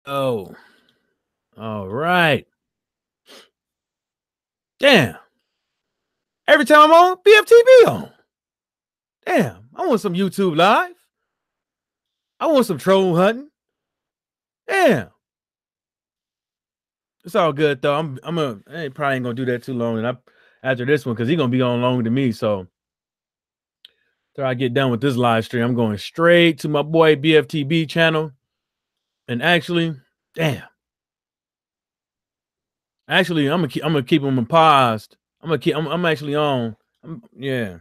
Oh, all right. Damn. Every time I'm on, BFTV on. Damn. I want some YouTube live. I want some troll hunting. Damn. It's all good though. I probably ain't gonna do that too long. And after this one, because he's gonna be on longer than me. So after I get done with this live stream, I'm going straight to my boy BFTB channel. And actually, damn. Actually, I'm gonna keep him paused. I'm actually on. Yeah.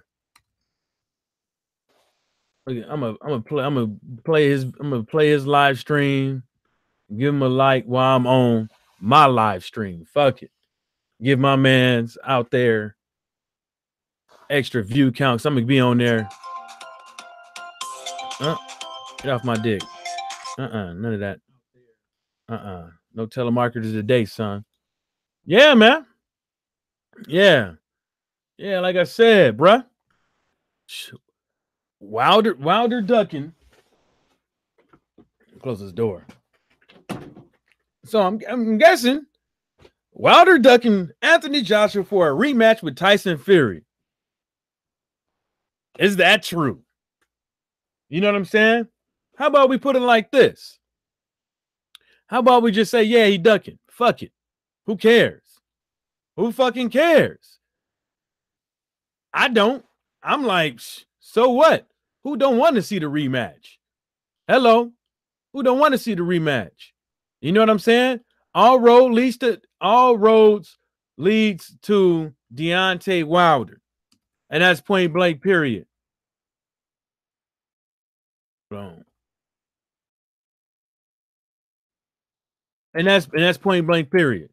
I'm gonna play his live stream. Give him a like while I'm on my live stream. Fuck it. Give my mans out there extra view counts. I'm gonna be on there. Get off my dick. None of that. No telemarketers today, son. Yeah, man. Yeah. Yeah, like I said, bruh. Wilder ducking. Close his door. So I'm guessing Wilder ducking Anthony Joshua for a rematch with Tyson Fury. Is that true? You know what I'm saying? How about we put it like this? How about we just say, yeah, he ducking. Fuck it. Who cares? Who fucking cares? I don't. I'm like, so what? Who don't want to see the rematch? Hello? Who don't want to see the rematch? You know what I'm saying? All roads leads to Deontay Wilder. And that's point blank, period. Boom. And that's point blank, period.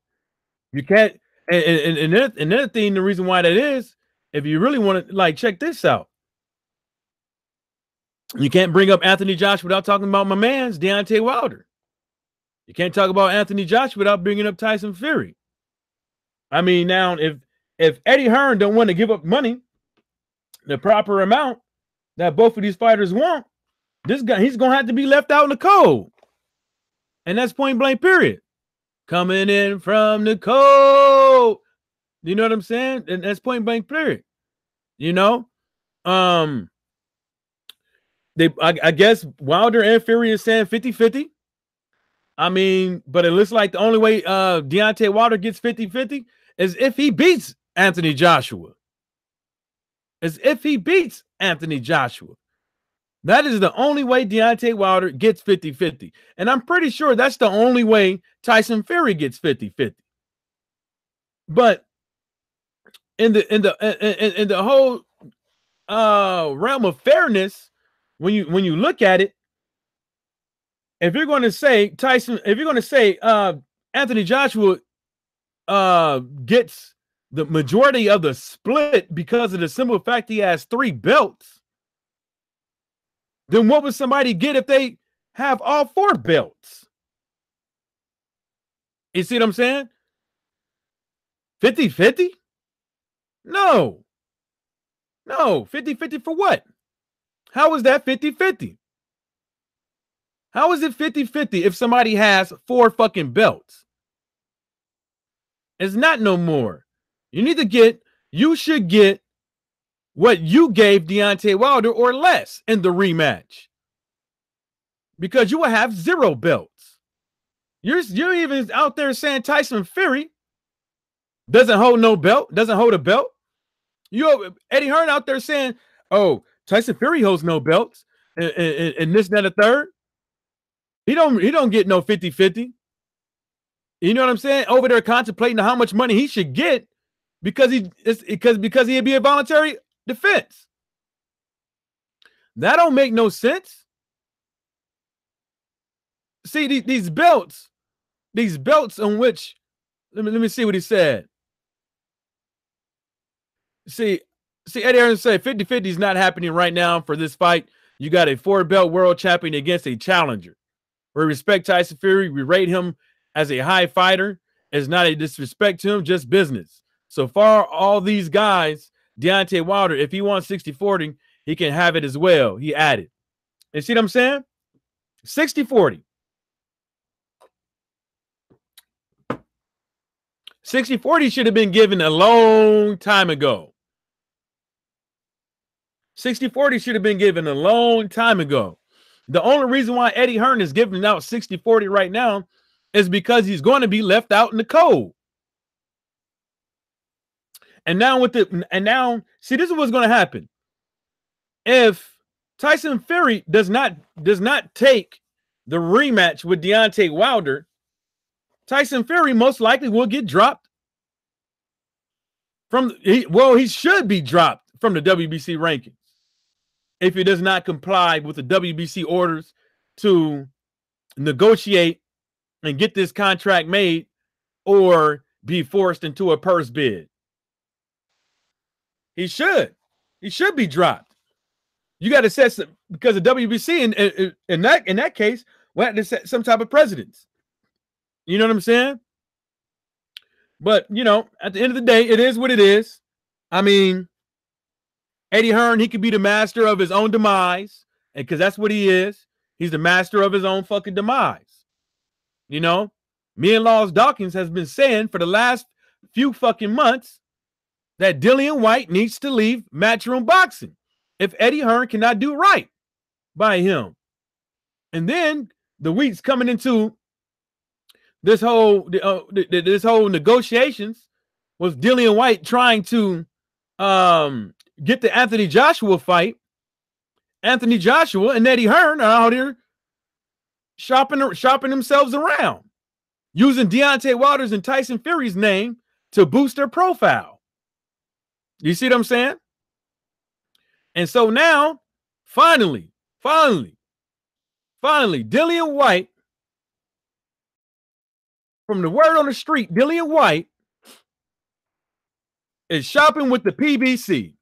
You can't. And another thing, the reason why that is, if you really want to, like, check this out. You can't bring up Anthony Joshua without talking about my man's Deontay Wilder. You can't talk about Anthony Joshua without bringing up Tyson Fury. I mean, now if Eddie Hearn don't want to give up money, the proper amount that both of these fighters want, this guy, he's gonna have to be left out in the cold. And that's point blank, period. Coming in from the cold. You know what I'm saying? And that's point blank, period. You know? I guess Wilder and Fury is saying 50-50. I mean, but it looks like the only way Deontay Wilder gets 50-50 is if he beats Anthony Joshua. As if he beats Anthony Joshua. That is the only way Deontay Wilder gets 50-50. And I'm pretty sure that's the only way Tyson Fury gets 50-50. But in the whole realm of fairness, when you look at it, if you're going to say Anthony Joshua gets the majority of the split because of the simple fact he has 3 belts, then what would somebody get if they have all 4 belts? You see what I'm saying? 50-50? No. 50-50 for what? How is that 50-50? How is it 50-50 if somebody has 4 fucking belts? It's not no more. You should get what you gave Deontay Wilder or less in the rematch. Because you will have 0 belts. You're even out there saying Tyson Fury doesn't hold no belt, doesn't hold a belt. Eddie Hearn out there saying, oh, Tyson Fury holds no belts and this, that, and the third. He don't get no 50-50. You know what I'm saying? Over there contemplating how much money he should get because he'd be a voluntary defense. That don't make no sense. See, these belts on which, let me see what he said. See, Eddie Hearn said 50-50 is not happening right now for this fight. You got a 4-belt world champion against a challenger. We respect Tyson Fury. We rate him as a high fighter. It's not a disrespect to him, just business. So far, all these guys, Deontay Wilder, if he wants 60-40, he can have it as well. He added. You see what I'm saying? 60-40. 60-40 should have been given a long time ago. 60-40 should have been given a long time ago. The only reason why Eddie Hearn is giving out 60-40 right now is because he's going to be left out in the cold. And now see, this is what's going to happen. If Tyson Fury does not take the rematch with Deontay Wilder, Tyson Fury most likely will get dropped he should be dropped from the WBC rankings if he does not comply with the WBC orders to negotiate and get this contract made or be forced into a purse bid. He should be dropped. You got to set some, because the WBC in that case, we have to set some type of precedence. You know what I'm saying? But, you know, at the end of the day, it is what it is. I mean, Eddie Hearn, he could be the master of his own demise, because that's what he is. He's the master of his own fucking demise. You know, me and Laws Dawkins has been saying for the last few fucking months that Dillian White needs to leave Matchroom Boxing if Eddie Hearn cannot do right by him. And then the weeks coming into this whole negotiations was Dillian White trying to get the Anthony Joshua fight. Anthony Joshua and Eddie Hearn are out here shopping themselves around, using Deontay Wilder's and Tyson Fury's name to boost their profile. You see what I'm saying? And so now, finally, Dillian White, from the word on the street, Dillian White is shopping with the PBC.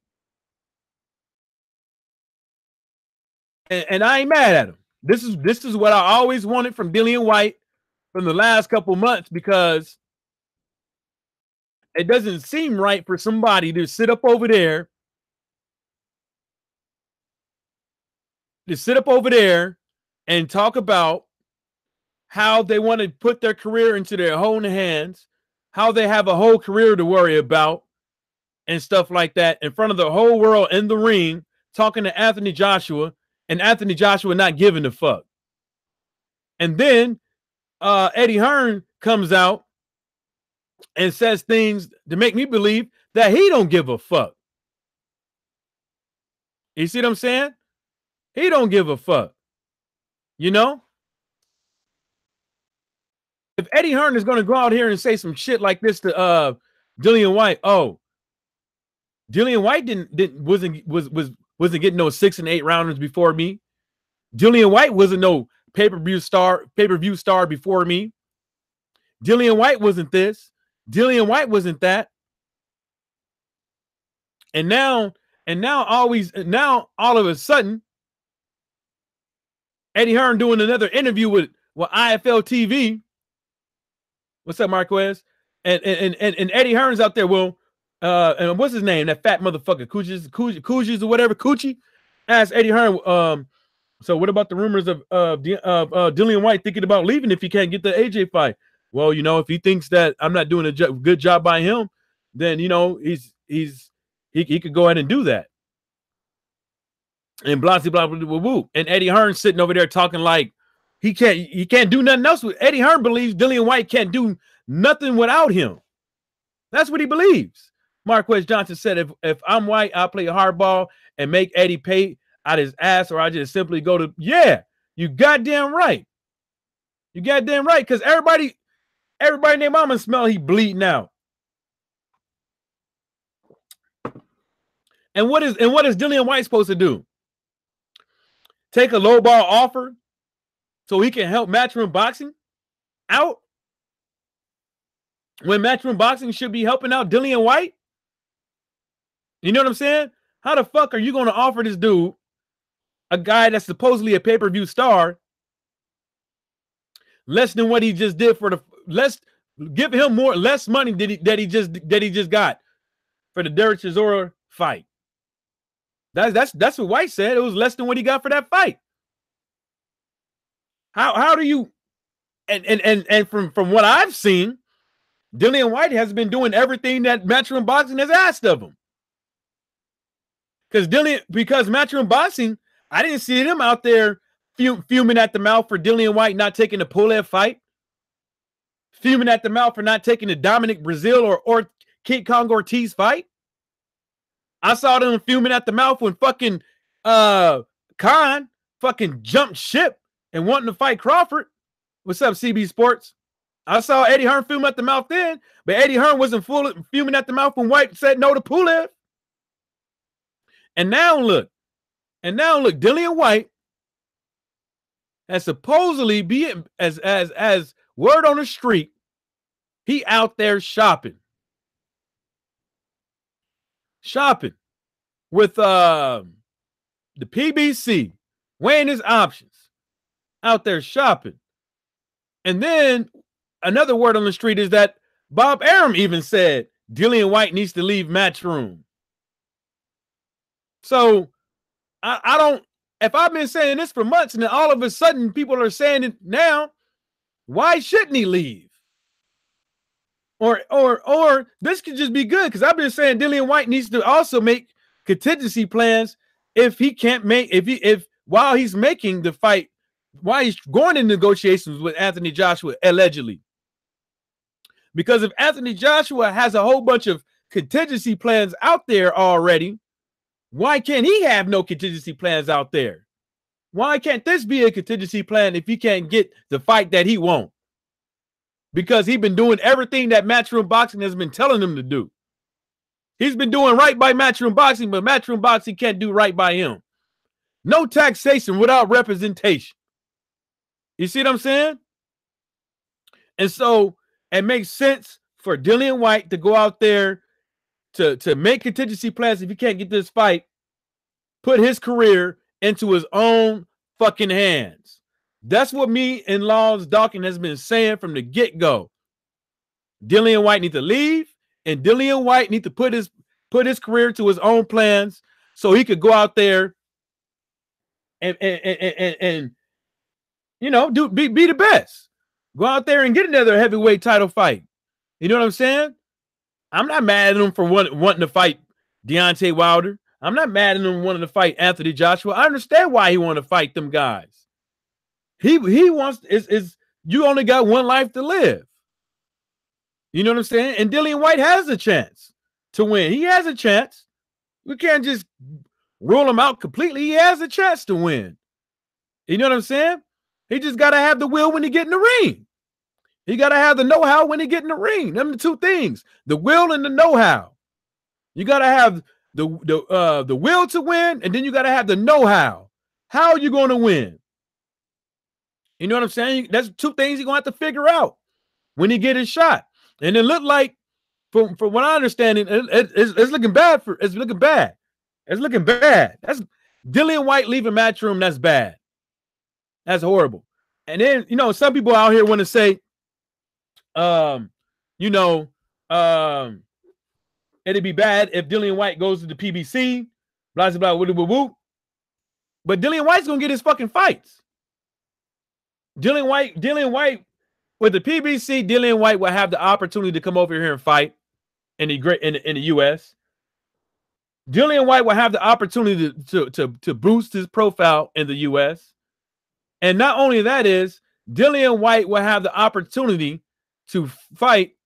And I ain't mad at him. This is what I always wanted from Dillian White from the last couple months, because it doesn't seem right for somebody to sit up over there and talk about how they want to put their career into their own hands, how they have a whole career to worry about and stuff like that in front of the whole world in the ring, talking to Anthony Joshua, and Anthony Joshua not giving a fuck. And then Eddie Hearn comes out and says things to make me believe that he don't give a fuck. You see what I'm saying? He don't give a fuck. You know? If Eddie Hearn is going to go out here and say some shit like this to Dillian White, Dillian White wasn't getting no 6 and 8 rounders before me. Dillian White wasn't no pay-per-view star before me. Dillian White wasn't this. Dillian White wasn't that. And now all of a sudden, Eddie Hearn doing another interview with IFL TV. What's up, Marquez? And Eddie Hearn's out there. Well, and what's his name? That fat motherfucker, Coochie or whatever. Coochie asked Eddie Hearn, so what about the rumors of Dillian White thinking about leaving if he can't get the AJ fight? Well, you know, if he thinks that I'm not doing a good job by him, then, you know, he could go ahead and do that. And blah, blah, blah, blah, blah. And Eddie Hearn sitting over there talking like he can't do nothing else with Eddie Hearn believes Dillian White can't do nothing without him. That's what he believes. Marquez Johnson said, if I'm White, I'll play hardball and make Eddie pay out his ass, or I just simply go to, yeah, you goddamn right. You goddamn right, because everybody named Mama smell he bleeding out. And what is Dillian White supposed to do? Take a low ball offer so he can help Matchroom Boxing out? When Matchroom Boxing should be helping out Dillian White? You know what I'm saying? How the fuck are you going to offer this dude, a guy that's supposedly a pay-per-view star, less than what he just did give him less money that he just got for the Derek Chisora fight? That's what White said. It was less than what he got for that fight. How do you, and from what I've seen, Dillian White has been doing everything that Matchroom Boxing has asked of him. Because Matchroom Boxing, I didn't see him out there fuming at the mouth for Dillian White not taking the Pulev fight. Fuming at the mouth for not taking the Dominic Brazil or Kid Kong Ortiz fight. I saw them fuming at the mouth when fucking Khan fucking jumped ship and wanting to fight Crawford. What's up, CB Sports? I saw Eddie Hearn fuming at the mouth then, but Eddie Hearn wasn't fuming at the mouth when White said no to Pulev. And now look, Dillian White has supposedly be as word on the street, he out there shopping with the PBC, weighing his options, out there shopping. And then another word on the street is that Bob Arum even said Dillian White needs to leave Matchroom. So I don't, if I've been saying this for months and then all of a sudden people are saying it now, why shouldn't he leave? Or this could just be good, because I've been saying Dillian White needs to also make contingency plans if he can't make, if while he's making the fight, while he's going in negotiations with Anthony Joshua, allegedly. Because if Anthony Joshua has a whole bunch of contingency plans out there already, why can't he have no contingency plans out there? Why can't this be a contingency plan if he can't get the fight that he wants? Because he's been doing everything that Matchroom Boxing has been telling him to do. He's been doing right by Matchroom Boxing, but Matchroom Boxing can't do right by him. No taxation without representation. You see what I'm saying? And so it makes sense for Dillian White to go out there to make contingency plans if he can't get this fight, put his career into his own fucking hands. That's what me and Laws Dawkins has been saying from the get-go. Dillian White need to leave, and Dillian White need to put his career to his own plans so he could go out there and you know, be the best. Go out there and get another heavyweight title fight. You know what I'm saying? I'm not mad at him for wanting to fight Deontay Wilder. I'm not mad at him wanting to fight Anthony Joshua. I understand why he want to fight them guys. He wants is you only got one life to live. You know what I'm saying? And Dillian White has a chance to win. He has a chance. We can't just rule him out completely. He has a chance to win. You know what I'm saying? He just got to have the will when he get in the ring. He got to have the know-how when he get in the ring. Them the two things, the will and the know-how. You got to have the will to win, and then you got to have the know-how. How are you going to win? You know what I'm saying? That's two things you're going to have to figure out when he get his shot. And it looked like, from what I understand, it's looking bad. It's looking bad. It's looking bad. That's Dillian White leaving Matchroom. That's bad. That's horrible. And then, you know, some people out here want to say, you know, it'd be bad if Dillian White goes to the PBC, blah, blah, blah, woo, woo. But Dillian White's going to get his fucking fights. Dillian White, with the PBC, Dillian White will have the opportunity to come over here and fight in the U.S. Dillian White will have the opportunity to boost his profile in the U.S. And not only that is, Dillian White will have the opportunity to fight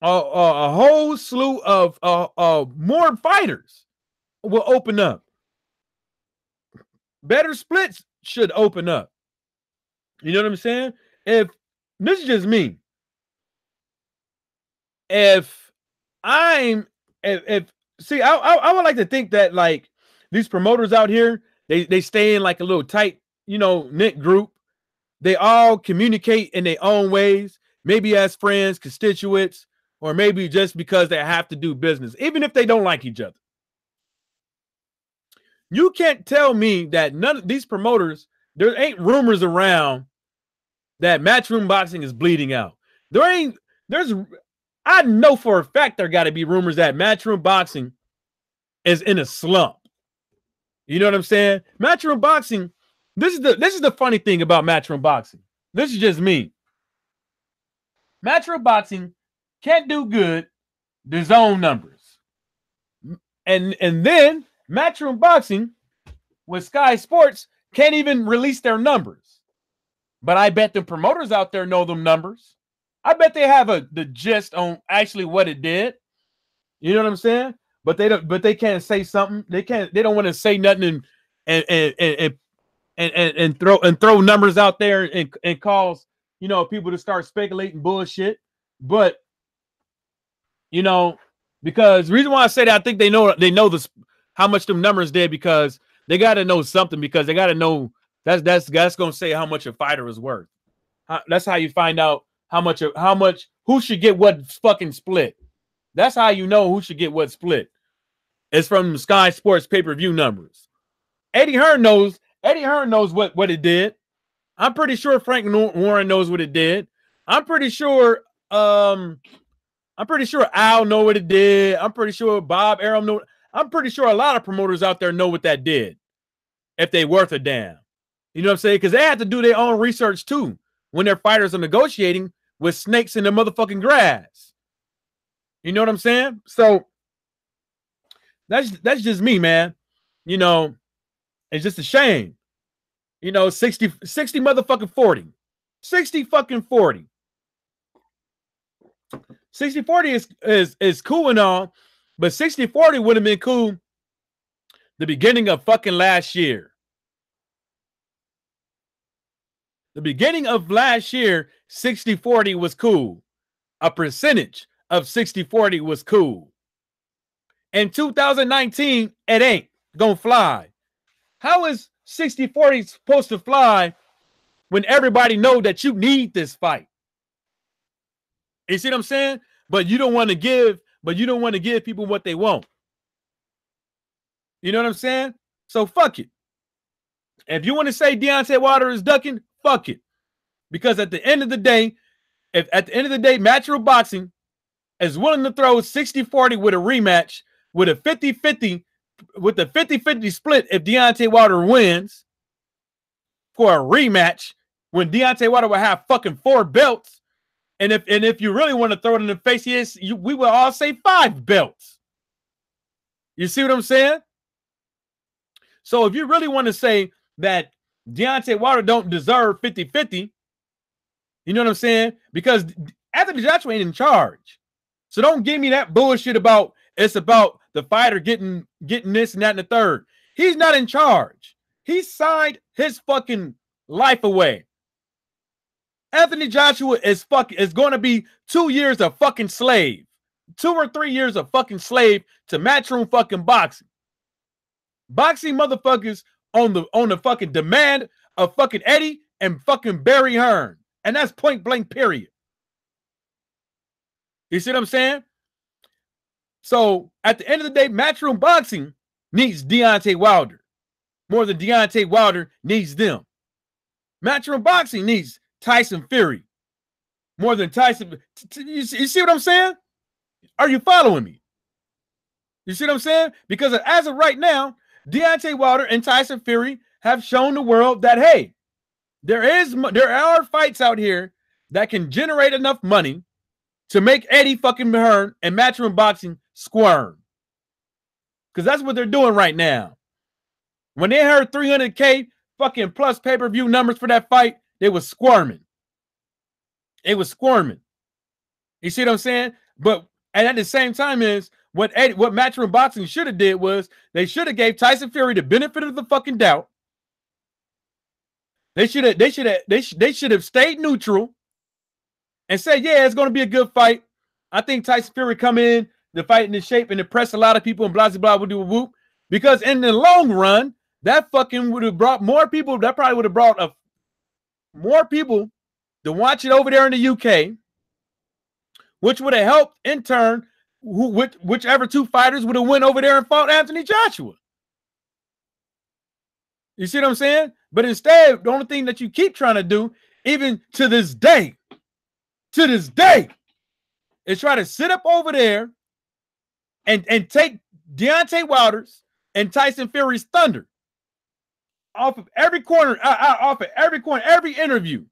a whole slew of more fighters will open up. Better splits should open up. You know what I'm saying? If this is just me, I would like to think that, like, these promoters out here, they stay in like a little tight, you know, knit group. They all communicate in their own ways, maybe as friends, constituents, or maybe just because they have to do business, even if they don't like each other. You can't tell me that none of these promoters, there ain't rumors around that Matchroom Boxing is bleeding out. I know for a fact there got to be rumors that Matchroom Boxing is in a slump. You know what I'm saying? Matchroom Boxing, this is the funny thing about Matchroom Boxing. This is just me. Matchroom Boxing can't do good. The zone numbers. And then Matchroom Boxing with Sky Sports can't even release their numbers. But I bet the promoters out there know them numbers. I bet they have the gist on actually what it did. You know what I'm saying? But they don't. But they can't say something. They can't. They don't want to say nothing and throw numbers out there and cause people to start speculating bullshit. But because the reason why I say that, I think they know this how much them numbers did, because they got to know something, because they got to know that's going to say how much a fighter is worth. That's how you find out how much who should get what fucking split. That's how you know who should get what split. It's from Sky Sports pay-per-view numbers. Eddie Hearn knows what it did. I'm pretty sure Frank Warren knows what it did. I'm pretty sure Al know what it did. I'm pretty sure Bob Arum know. I'm pretty sure a lot of promoters out there know what that did, if they worth a damn. You know what I'm saying? Because they have to do their own research too when their fighters are negotiating with snakes in the motherfucking grass. You know what I'm saying? So that's just me, man. It's just a shame. 60 motherfucking 40. 60 fucking 40. 60-40 is cool and all, but 60-40 would have been cool the beginning of fucking last year. The beginning of last year, 60-40 was cool. A percentage of 60-40 was cool. In 2019, it ain't gonna fly. How is 60-40 supposed to fly when everybody know that you need this fight? You see what I'm saying? But you don't want to give people what they want. You know what I'm saying? So fuck it. If you want to say Deontay Wilder is ducking, fuck it. Because at the end of the day, Matchroom Boxing is willing to throw 60-40 with a rematch with a 50-50 split if Deontay Wilder wins for a rematch, when Deontay Wilder will have fucking 4 belts. And if you really want to throw it in the face, we will all say 5 belts. You see what I'm saying? So if you really want to say that Deontay Wilder don't deserve 50-50, you know what I'm saying? Because Anthony Joshua ain't in charge. So don't give me that bullshit about it's about the fighter getting this and that and the third. He's not in charge. He signed his fucking life away. Anthony Joshua is going to be 2 years of fucking slave. 2 or 3 years of fucking slave to Matchroom fucking Boxing. Boxing motherfuckers on the fucking demand of fucking Eddie and fucking Barry Hearn. And that's point blank period. You see what I'm saying? So at the end of the day, Matchroom Boxing needs Deontay Wilder more than Deontay Wilder needs them. Matchroom Boxing needs Tyson Fury more than Tyson. You see what I'm saying? Are you following me? You see what I'm saying? Because as of right now, Deontay Wilder and Tyson Fury have shown the world that, hey, there are fights out here that can generate enough money to make Eddie fucking Hearn and Matchroom Boxing squirm. Because that's what they're doing right now. When they heard 300K fucking plus pay-per-view numbers for that fight, they was squirming. It was squirming. You see what I'm saying? And at the same time is what Matchroom Boxing should have did was they should have gave Tyson Fury the benefit of the fucking doubt. They should have stayed neutral and said, yeah, it's going to be a good fight. I think Tyson Fury come in the fight in the shape and impress a lot of people and blah, blah, blah, do a whoop. Because in the long run, that fucking would have brought more people. That probably would have brought more people to watch it over there in the UK, which would have helped in turn whichever 2 fighters would have went over there and fought Anthony Joshua. You see what I'm saying? But instead, the only thing that you keep trying to do, even to this day, is try to sit up over there and take Deontay Wilder's and Tyson Fury's thunder off of every corner, every interview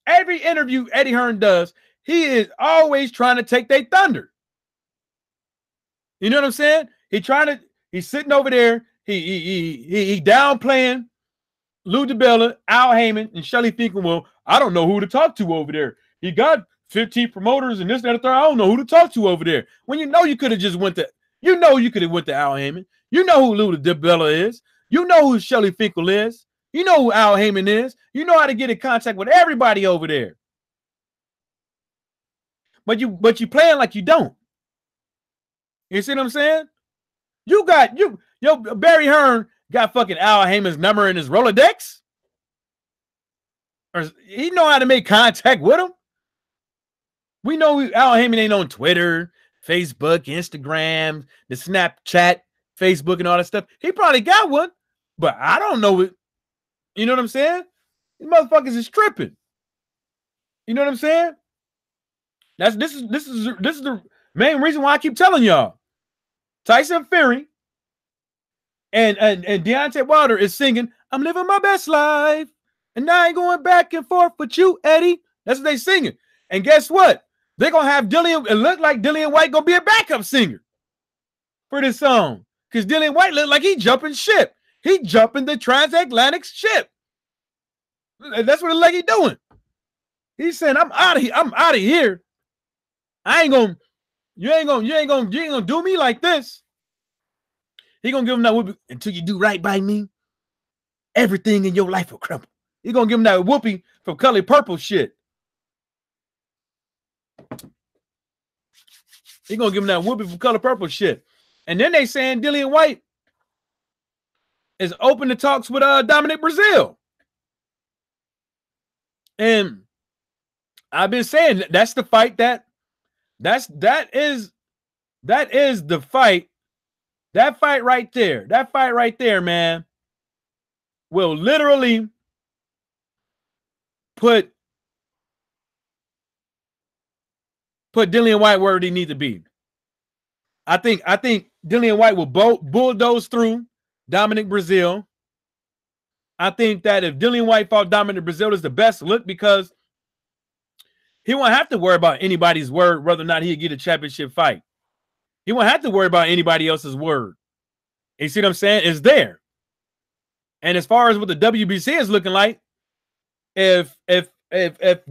Eddie Hearn does. He is always trying to take their thunder. You know what I'm saying? He's sitting over there. He downplaying Lou DiBella, Al Heyman, and Shelly thinking, well, I don't know who to talk to over there. He got 15 promoters and this, that, and the third. I don't know who to talk to over there. When you could have just went to, you could have went to Al Heyman. You know who Lou DiBella is. You know who Shelly Finkel is. You know who Al Heyman is. You know how to get in contact with everybody over there. But you playing like you don't. You see what I'm saying? Barry Hearn got fucking Al Heyman's number in his Rolodex. Or he know how to make contact with him. We know Al Heyman ain't on Twitter, Facebook, Instagram, the Snapchat, Facebook, and all that stuff. He probably got one, but I don't know it. You know what I'm saying? These motherfuckers is tripping. You know what I'm saying? This is the main reason why I keep telling y'all. Tyson Fury and Deontay Wilder is singing, I'm living my best life, and I ain't going back and forth with you, Eddie. That's what they singing. And guess what? They're going to have Dillian, it look like Dillian White going to be a backup singer for this song. Because Dillian White look like he jumping ship. He jumping the transatlantic ship. That's what it look like he doing. He's saying, I'm out of here. I'm out of here. You ain't gonna do me like this. He gonna give him that whoopee until you do right by me. Everything in your life will crumble. He gonna give him that whoopee from Color Purple shit. He gonna give him that whoopee from Color Purple shit. And then they saying Dillian White is open to talks with Dominic Brazil. And I've been saying that's the fight that is the fight. That fight right there, man, will literally put Dillian White where he needs to be. I think Dillian White will bulldoze through Dominic Brazil. I think that if Dillian White fought Dominic Brazil, is the best look because he won't have to worry about anybody's word whether or not he'll get a championship fight. He won't have to worry about anybody else's word. You see what I'm saying? It's there. And as far as what the WBC is looking like, if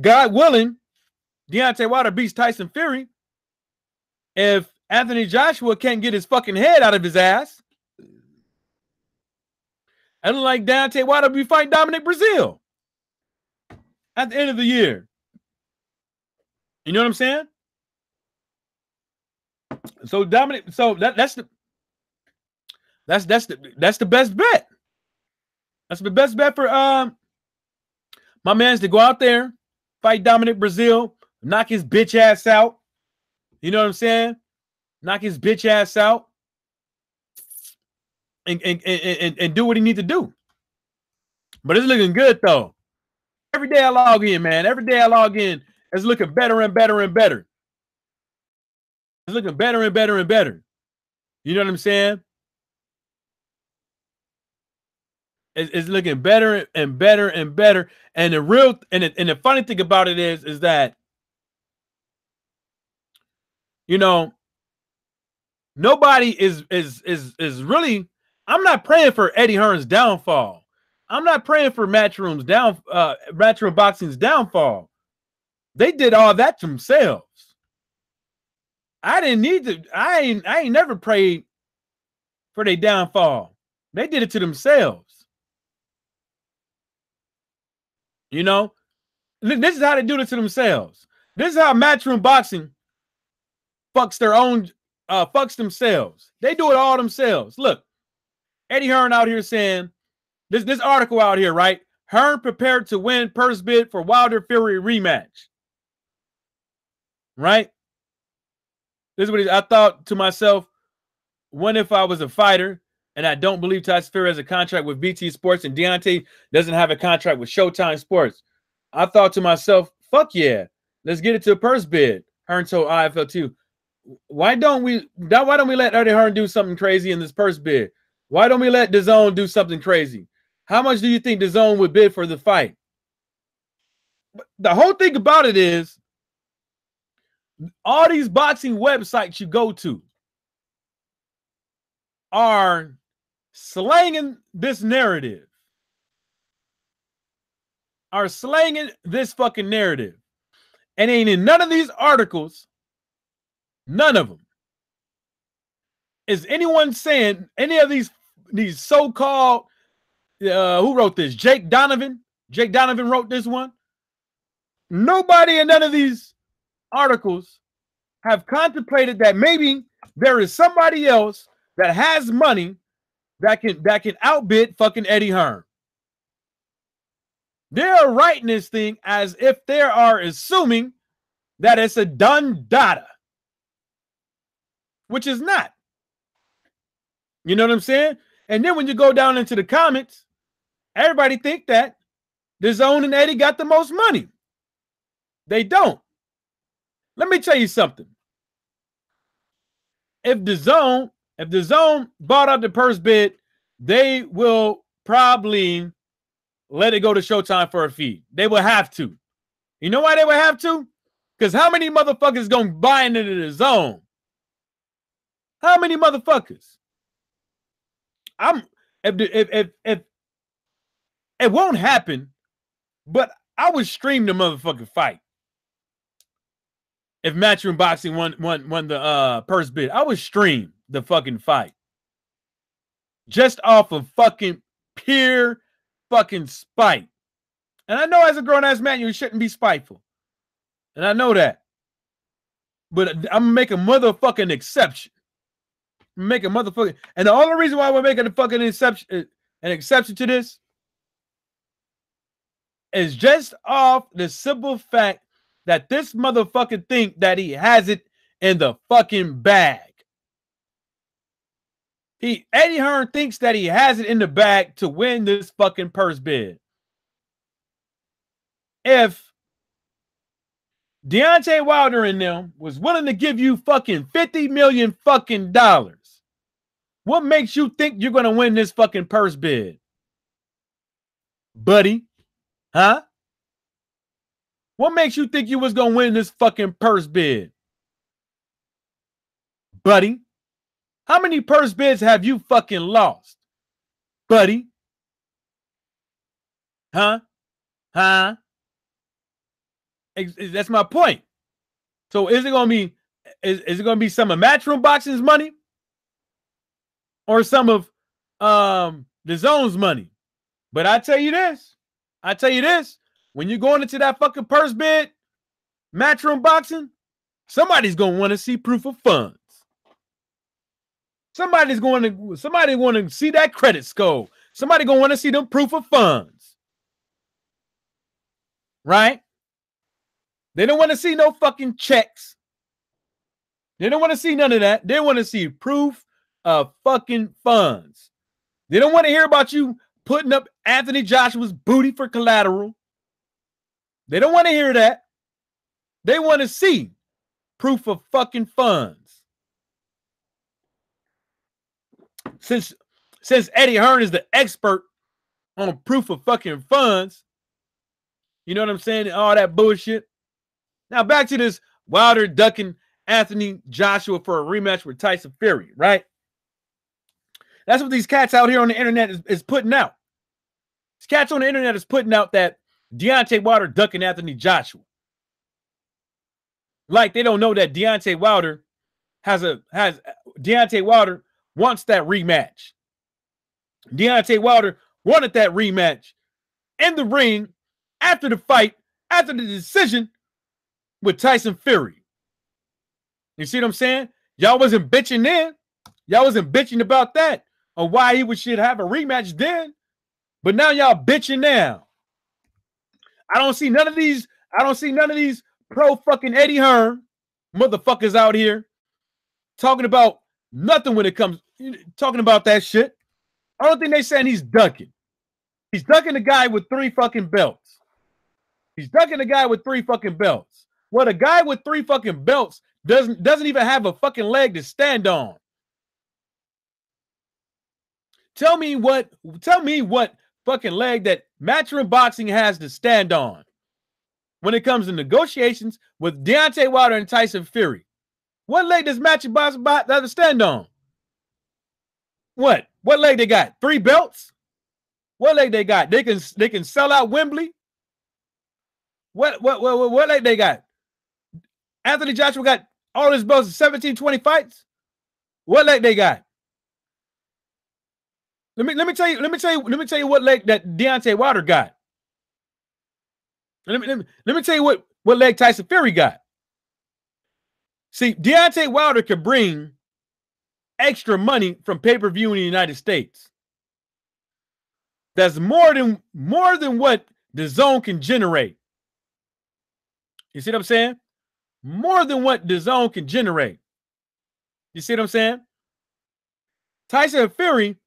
God willing, Deontay Wilder beats Tyson Fury, if Anthony Joshua can't get his fucking head out of his ass, I don't like Deontay Wilder be fighting Dominic Brazil at the end of the year. You know what I'm saying? So Dominic, so that's the best bet. That's the best bet for my man's to go out there, fight Dominic Brazil, knock his bitch ass out. You know what I'm saying? Knock his bitch ass out and do what he needs to do. But it's looking good though. Every day I log in, man. Every day I log in, it's looking better and better and better. It's looking better and better and better. You know what I'm saying? It's looking better and better and better. And the funny thing about it is that, you know, nobody is really. I'm not praying for Eddie Hearn's downfall. I'm not praying for Matchroom Boxing's downfall. They did all that themselves. I didn't need to. I ain't never prayed for their downfall. They did it to themselves. You know, this is how they do it to themselves. This is how Matchroom Boxing fucks themselves. They do it all themselves. Look, Eddie Hearn out here saying this article out here, right? Hearn prepared to win purse bid for Wilder Fury rematch. Right? This is what I thought to myself. What if I was a fighter and I don't believe Tyson Fury has a contract with BT Sports and Deontay doesn't have a contract with Showtime Sports? I thought to myself, fuck yeah, let's get it to a purse bid. Hearn told IFL2. Why don't we let Eddie Hearn do something crazy in this purse bid? Why don't we let DAZN do something crazy? How much do you think DAZN would bid for the fight? The whole thing about it is All these boxing websites you go to are slanging this narrative. Are slanging this fucking narrative. And ain't in none of these articles, none of them, is anyone saying any of these so-called who wrote this? Jake Donovan? Jake Donovan wrote this one. Nobody in none of these articles have contemplated that maybe there is somebody else that has money that can outbid fucking Eddie Hearn. They're writing this thing as if they are assuming that it's a done data, which is not. You know what I'm saying? And then when you go down into the comments, everybody think that DAZN and Eddie got the most money. They don't. Let me tell you something. If DAZN bought out the purse bid, they will probably let it go to Showtime for a fee. They will have to. You know why they would have to? Because how many motherfuckers gonna buy into DAZN? How many motherfuckers? If it won't happen, but I would stream the motherfucking fight. If Matchroom Boxing won the purse bid, I would stream the fucking fight. Just off of fucking pure fucking spite. And I know as a grown-ass man, you shouldn't be spiteful. And I know that. But I'm gonna make a motherfucking exception. Make a motherfucking, and the only reason why we're making a fucking exception to this is just off the simple fact that this motherfucker think that he has it in the fucking bag. Eddie Hearn thinks that he has it in the bag to win this fucking purse bid. If Deontay Wilder and them was willing to give you fucking $50 million fucking dollars, what makes you think you're going to win this fucking purse bid? Buddy? Huh? What makes you think you was going to win this fucking purse bid? Buddy? How many purse bids have you fucking lost? Buddy? Huh? Huh? That's my point. So is it going to be is it going to be some of Matchroom Boxing's money? Or some of DAZN's money? But I tell you this, when you're going into that fucking purse bid, Matchroom Boxing, somebody's gonna want to see proof of funds. Somebody want to see that credit score. Somebody gonna want to see them proof of funds. Right? They don't want to see no fucking checks. They don't want to see none of that. They want to see proof of fucking funds. They don't want to hear about you putting up Anthony Joshua's booty for collateral. They don't want to hear that. They want to see proof of fucking funds. Since Eddie Hearn is the expert on proof of fucking funds, you know what I'm saying? All that bullshit. Now back to this Wilder ducking Anthony Joshua for a rematch with Tyson Fury, right? That's what these cats out here on the internet is putting out. These cats on the internet is putting out that Deontay Wilder ducking Anthony Joshua. Like they don't know that Deontay Wilder Deontay Wilder wants that rematch. Deontay Wilder wanted that rematch in the ring after the fight, after the decision with Tyson Fury. You see what I'm saying? Y'all wasn't bitching then. Y'all wasn't bitching about that or why he should have a rematch then. But now y'all bitching now. I don't see none of these pro fucking Eddie Hearn motherfuckers out here talking about nothing when it comes talking about that shit. I don't think they saying he's ducking. He's ducking the guy with 3 fucking belts. He's ducking the guy with 3 fucking belts. Well, the guy with 3 fucking belts doesn't even have a fucking leg to stand on. Tell me what fucking leg that Matchroom Boxing has to stand on. when it comes to negotiations with Deontay Wilder and Tyson Fury. What leg does Matching Boxing stand on? What? What leg they got? 3 belts? What leg they got? They can sell out Wembley? What leg they got? Anthony Joshua got all his belts in 17, 20 fights? What leg they got? Let me tell you what leg that Deontay Wilder got. Let me tell you what leg Tyson Fury got. See, Deontay Wilder could bring extra money from pay-per-view in the United States. That's more than what the zone can generate. You see what I'm saying? More than what the zone can generate. You see what I'm saying? Tyson Fury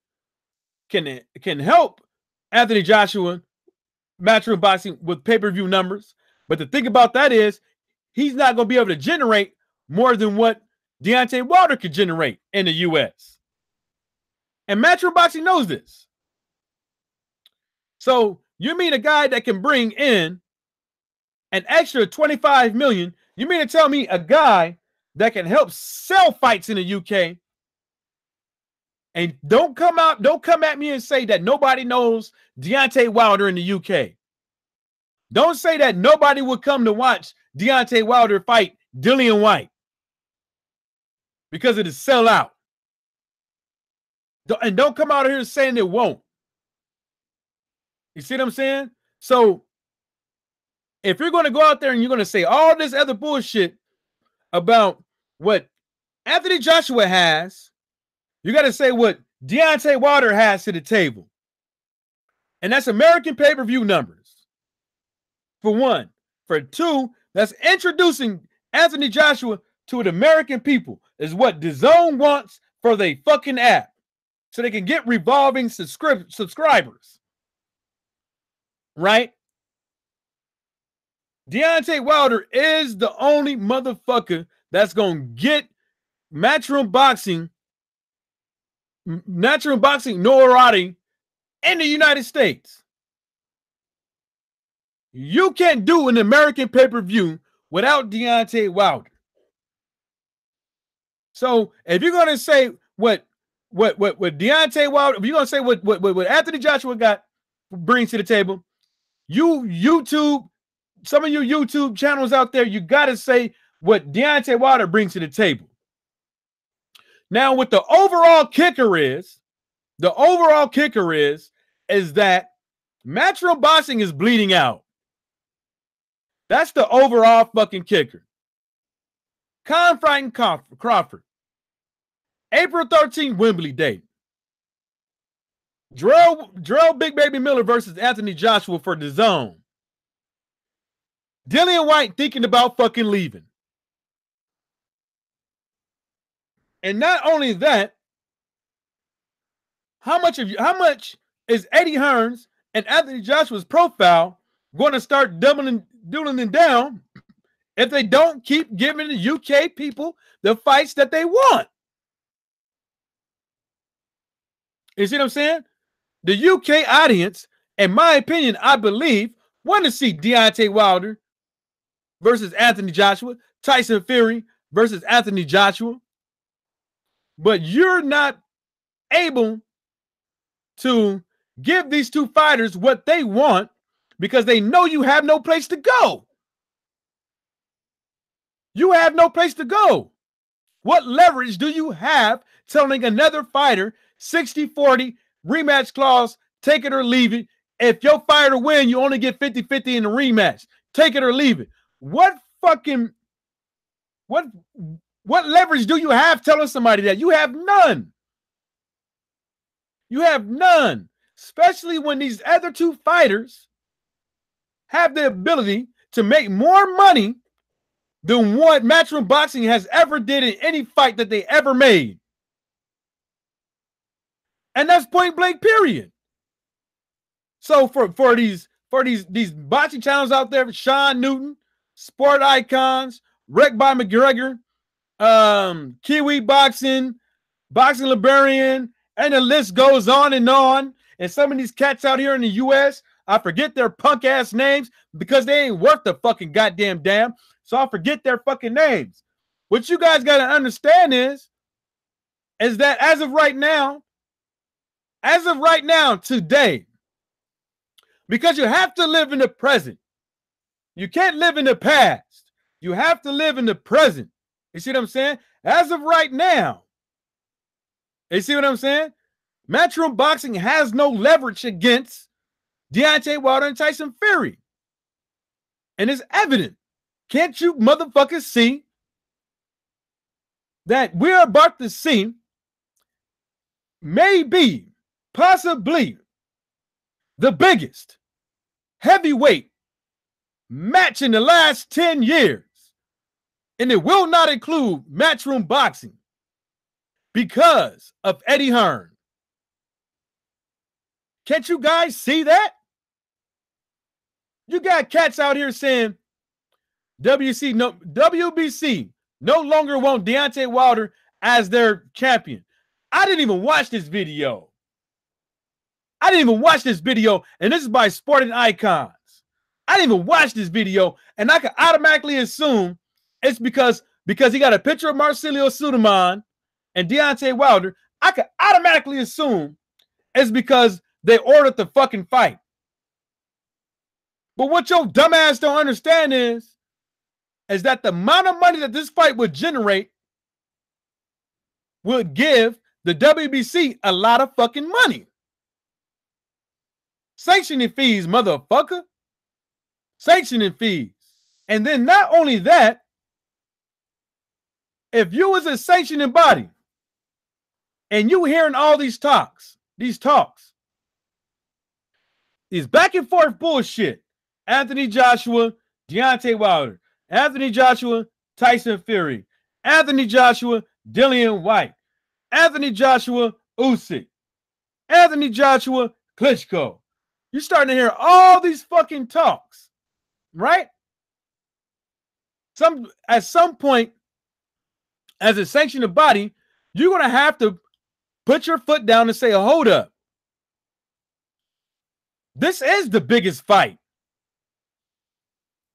can help Anthony Joshua Matchroom Boxing with pay-per-view numbers. But the thing about that is he's not going to be able to generate more than what Deontay Wilder could generate in the U.S. And Matchroom Boxing knows this. So you mean a guy that can bring in an extra $25 million? You mean to tell me a guy that can help sell fights in the UK? And don't come at me and say that nobody knows Deontay Wilder in the UK. Don't say that nobody would come to watch Deontay Wilder fight Dillian White because it is sell out. And don't come out here saying it won't. You see what I'm saying? So if you're going to go out there and you're going to say all this other bullshit about what Anthony Joshua has, you got to say what Deontay Wilder has to the table. And that's American pay-per-view numbers. For one. For two, that's introducing Anthony Joshua to the American people is what DAZN wants for their fucking app. So they can get revolving subscribers. Right? Deontay Wilder is the only motherfucker that's going to get Matchroom Boxing notoriety in the United States. You can't do an American pay-per-view without Deontay Wilder. So if you're going to say what Deontay Wilder, if you're going to say what Anthony Joshua brings to the table, some of you YouTube channels out there, you got to say what Deontay Wilder brings to the table. Now, what the overall kicker is that Matchroom Boxing is bleeding out. That's the overall fucking kicker. Fighting Crawford. April 13th, Wembley date. Jarrell Big Baby Miller versus Anthony Joshua for DAZN. Dillian White thinking about fucking leaving. And not only that, how much is Eddie Hearns and Anthony Joshua's profile going to start doubling down if they don't keep giving the UK people the fights that they want? You see what I'm saying? The UK audience, in my opinion, I believe, want to see Deontay Wilder versus Anthony Joshua, Tyson Fury versus Anthony Joshua. But you're not able to give these two fighters what they want because they know you have no place to go. You have no place to go. What leverage do you have telling another fighter 60-40 rematch clause, take it or leave it? If your fighter win, you only get 50-50 in the rematch. Take it or leave it. What leverage do you have telling somebody that? You have none. You have none. Especially when these other two fighters have the ability to make more money than what Matchroom Boxing has ever did in any fight that they ever made. And that's point blank, period. So for these boxing channels out there, Sean Newton, Sport Icons, Wreck by McGregor, Kiwi Boxing, Boxing Librarian, and the list goes on. And some of these cats out here in the U.S., I forget their punk ass names because they ain't worth the fucking goddamn damn. So I forget their fucking names. What you guys got to understand is that as of right now, today, because you have to live in the present. You can't live in the past. You have to live in the present. You see what I'm saying? As of right now, you see what I'm saying? Matchroom Boxing has no leverage against Deontay Wilder and Tyson Fury. And it's evident. Can't you motherfuckers see that we're about to see maybe, possibly, the biggest heavyweight match in the last 10 years. And it will not include Matchroom Boxing because of Eddie Hearn. Can't you guys see that? You got cats out here saying WBC no longer want Deontay Wilder as their champion. I didn't even watch this video. And this is by Sporting Icons. I didn't even watch this video, and I can automatically assume it's because he got a picture of Marcelo Suleiman and Deontay Wilder. I can automatically assume it's because they ordered the fucking fight. But what your dumbass don't understand is that the amount of money that this fight would generate would give the WBC a lot of fucking money. Sanctioning fees, motherfucker. Sanctioning fees. And then not only that, if you was a sanctioning body and you hearing all these talks, these back and forth bullshit, Anthony Joshua, Deontay Wilder, Anthony Joshua, Tyson Fury, Anthony Joshua, Dillian White, Anthony Joshua, Usyk, Anthony Joshua, Klitschko. You're starting to hear all these fucking talks, right? At some point, as a sanctioned body, you're going to have to put your foot down and say, hold up. This is the biggest fight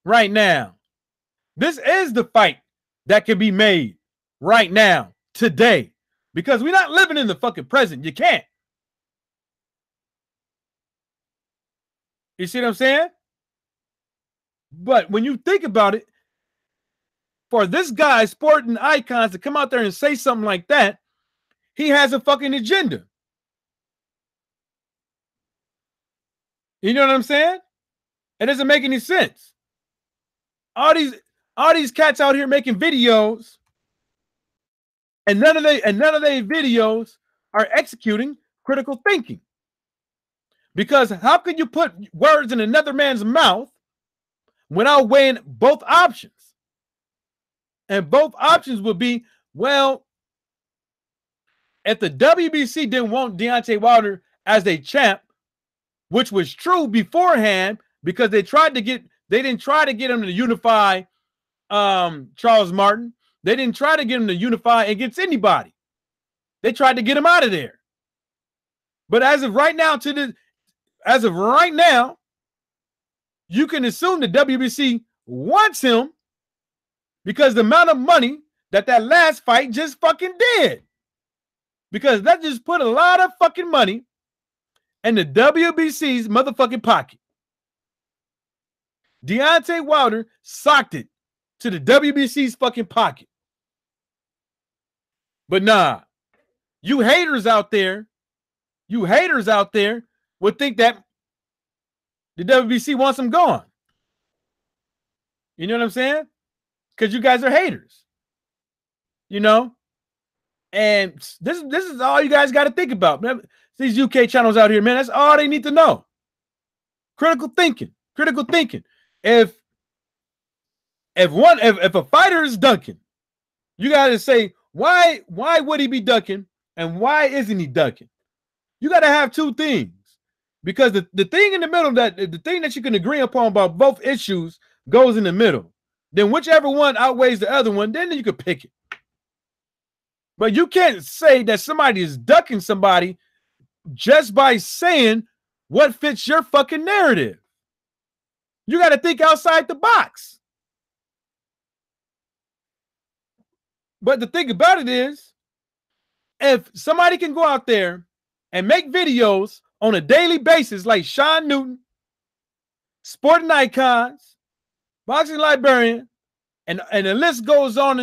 right now. This is the fight that can be made right now, today, because we're not living in the fucking present. You can't. You see what I'm saying? But when you think about it, for this guy, Sporting Icons, to come out there and say something like that, he has a fucking agenda. You know what I'm saying? It doesn't make any sense. All these cats out here making videos, and none of their videos are executing critical thinking. Because how can you put words in another man's mouth without weighing both options? And both options would be, well, if the WBC didn't want Deontay Wilder as a champ, which was true beforehand, because they didn't try to get him to unify Charles Martin. They didn't try to get him to unify against anybody. They tried to get him out of there. But as of right now, you can assume the WBC wants him because the amount of money that last fight just fucking did. Because that just put a lot of fucking money in the WBC's motherfucking pocket. Deontay Wilder socked it to the WBC's fucking pocket. But nah, you haters out there would think that the WBC wants him gone. You know what I'm saying? Because you guys are haters. You know? And this is all you guys got to think about. These UK channels out here, man, that's all they need to know. Critical thinking. If a fighter is ducking, you got to say, why would he be ducking and why isn't he ducking? You got to have two things, because the thing in the middle, the thing that you can agree upon about both issues goes in the middle. Then whichever one outweighs the other one, then you can pick it. But you can't say that somebody is ducking somebody just by saying what fits your fucking narrative. You got to think outside the box. But the thing about it is, if somebody can go out there and make videos on a daily basis like Sean Newton, Sporting Icons, Boxing Librarian, and the list goes on,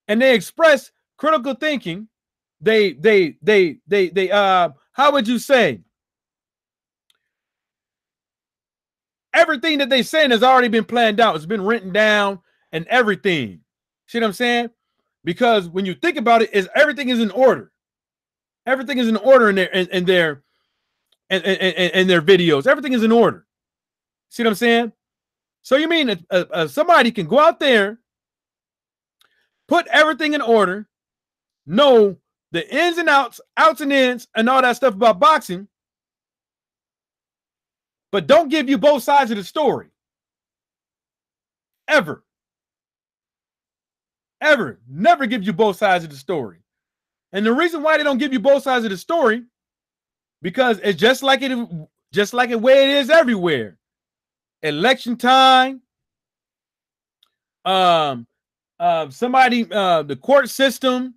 and they express critical thinking, how would you say? Everything that they saying has already been planned out. It's been written down and everything. See what I'm saying? Because when you think about it, everything is in order. Everything is in order in their videos. Everything is in order. See what I'm saying? So you mean somebody can go out there, put everything in order, know the ins and outs and ins, and all that stuff about boxing, but don't give you both sides of the story. Ever. Ever. Never give you both sides of the story. And the reason why they don't give you both sides of the story, because it's just like the way it is everywhere. Election time, the court system,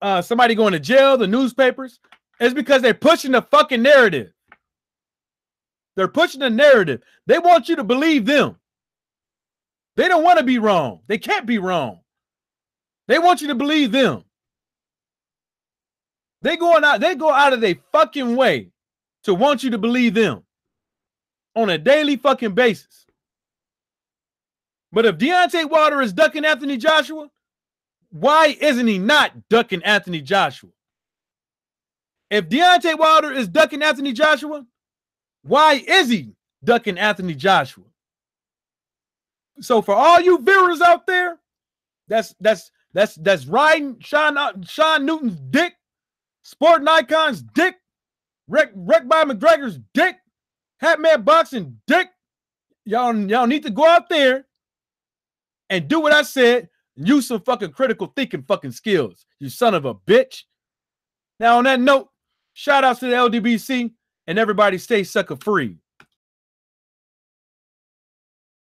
somebody going to jail, the newspapers. It's because they're pushing the fucking narrative. They're pushing the narrative. They want you to believe them. They don't want to be wrong. They can't be wrong. They want you to believe them. They go out of their fucking way to want you to believe them on a daily fucking basis. But if Deontay Wilder is ducking Anthony Joshua, why isn't he not ducking Anthony Joshua? If Deontay Wilder is ducking Anthony Joshua, why is he ducking Anthony Joshua? So for all you viewers out there, that's riding Sean Newton's dick, Sporting Icons dick, wrecked by McGregor's dick, Hatman Boxing dick. Y'all need to go out there and do what I said. Use some fucking critical thinking fucking skills, you son of a bitch. Now on that note, shout outs to the LDBC and everybody stay sucker free.